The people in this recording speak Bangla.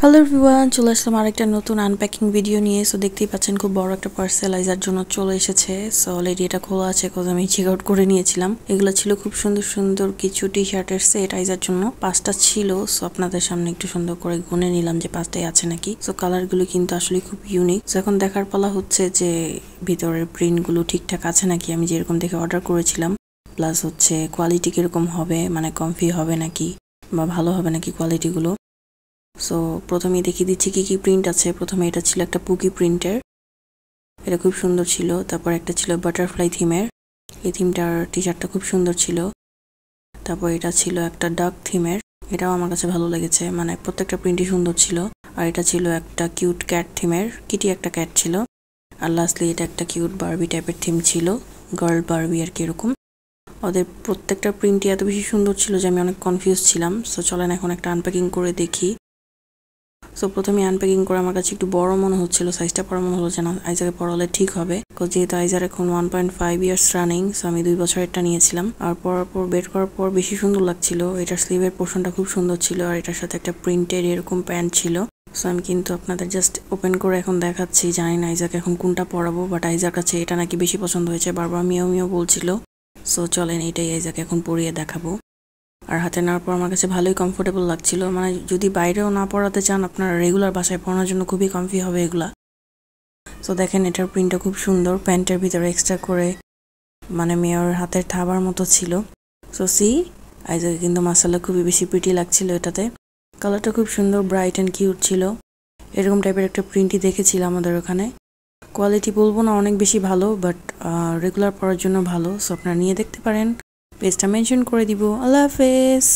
হ্যালো এভরিওয়ান, চলে আসলাম আরেকটা নতুন আনপ্যাকিং ভিডিও নিয়ে। সো দেখতেই পাচ্ছেন খুব বড় একটা পার্সেল আইজার জন্য চলে এসেছে। সো অলরেডি এটা খোলা আছে, কজ আমি চেক আউট করে নিয়েছিলাম। এগুলো ছিল খুব সুন্দর সুন্দর কিছু টি শার্টের সেট আইজার জন্য। 5টা ছিল। সো আপনাদের সামনে একটু সুন্দর করে গুনে নিলাম যে 5টাই আছে নাকি। সো কালারগুলো কিন্তু আসলে খুব ইউনিক। সো এখন দেখার পালা হচ্ছে যে ভিতরের প্রিন্টগুলো ঠিকঠাক আছে নাকি, আমি যেরকম দেখে অর্ডার করেছিলাম। প্লাস হচ্ছে কোয়ালিটি কিরকম হবে, মানে কমফি হবে নাকি বা ভালো হবে নাকি কোয়ালিটিগুলো। সো প্রথমেই দেখিয়ে দিচ্ছি কি কি প্রিন্ট আছে। প্রথমে এটা ছিল একটা পুকি প্রিন্টের, এটা খুব সুন্দর ছিল। তারপর একটা ছিল বাটারফ্লাই থিমের, এই থিমটার টি শার্টটা খুব সুন্দর ছিল। তারপর এটা ছিল একটা ডাক থিমের, এটাও আমার কাছে ভালো লেগেছে, মানে প্রত্যেকটা প্রিন্টই সুন্দর ছিল। আর এটা ছিল একটা কিউট ক্যাট থিমের, কিটি একটা ক্যাট ছিল। আর লাস্টলি এটা একটা কিউট বারবি টাইপের থিম ছিল, গার্ল বারবি আর কি এরকম। ওদের প্রত্যেকটা প্রিন্টই এত বেশি সুন্দর ছিল যে আমি অনেক কনফিউজ ছিলাম। সো চলেন এখন একটা আনপ্যাকিং করে দেখি। সো প্রথমে আনপ্যাকিং করে আমার কাছে একটু বড় মনে হচ্ছিল, সাইজটা পড়া মনে হলো যে না আইজাকে পড়ালে ঠিক হবে। যেহেতু আইজার এখন 1.5 ইয়ার্স রানিং, সো আমি 2 বছরেরটা নিয়েছিলাম। আর পরার পর বের করার পর বেশি সুন্দর লাগছিল। এটার স্লিভের পোর্শনটা খুব সুন্দর ছিল, আর এটার সাথে একটা প্রিন্টের এরকম প্যান্ট ছিল। সো আমি কিন্তু আপনাদের জাস্ট ওপেন করে এখন দেখাচ্ছি। জানি না আইজাকে এখন কোনটা পরাবো, বাট আইজার কাছে এটা নাকি বেশি পছন্দ হয়েছে, বারবার মিও মিও বলছিল। সো চলেন এটাই আইজাকে এখন পরিয়ে দেখাবো। আর হাতে নেওয়ার পর আমার কাছে ভালোই কমফোর্টেবল লাগছিল, মানে যদি বাইরেও না পরাতে চান আপনারা রেগুলার বাসায় পরানোর জন্য খুবই কমফি হবে এগুলা। সো দেখেন এটার প্রিন্টটা খুব সুন্দর, প্যান্টের ভিতরে এক্সট্রা করে মানে মেয়ের হাতের থাবার মতো ছিল। সো সি আইজাকে কিন্তু মাসালা খুবই বেশি প্রিটি লাগছিল এটাতে। কালারটা খুব সুন্দর, ব্রাইট অ্যান্ড কিউট ছিল। এরকম টাইপের একটা প্রিন্টই দেখেছিল আমাদের ওখানে। কোয়ালিটি বলবো না অনেক বেশি ভালো, বাট রেগুলার পরার জন্য ভালো। সো আপনারা নিয়ে দেখতে পারেন, পেজটা মেনশন করে দিব। আল্লাহ হাফেজ।